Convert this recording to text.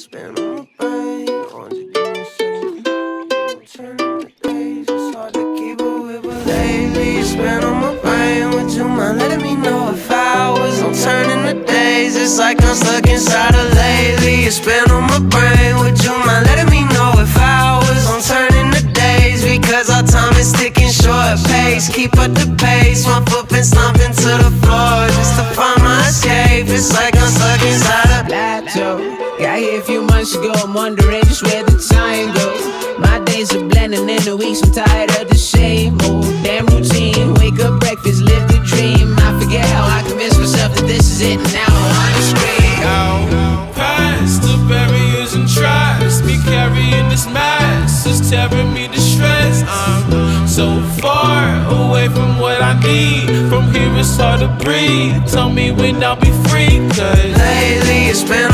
it's been on my brain. Turning the days, it's hard to keep up with, but lately it's been on my brain. Would you mind letting me know if I was on turning the days? It's like I'm stuck inside of lately. It's been on my brain. Would you mind letting me know if I was on turning the days? Because our time is ticking short pace. Keep up the pace. My foot been stomping to the floor just to find my escape. It's like I'm stuck inside a plateau. Got here a few months ago. I'm wondering just where the time goes. My days are blending in the weeks. I'm tired of the same old damn routine. Wake up, breakfast, live the dream. I forget how I convinced myself that this is it, and now I'm on the screen. Past the barriers and tries me carrying this mass. It's tearing me to shreds. I'm so far away from what I need. From here it's hard to breathe. Tell me when I'll be free, cause lately it's been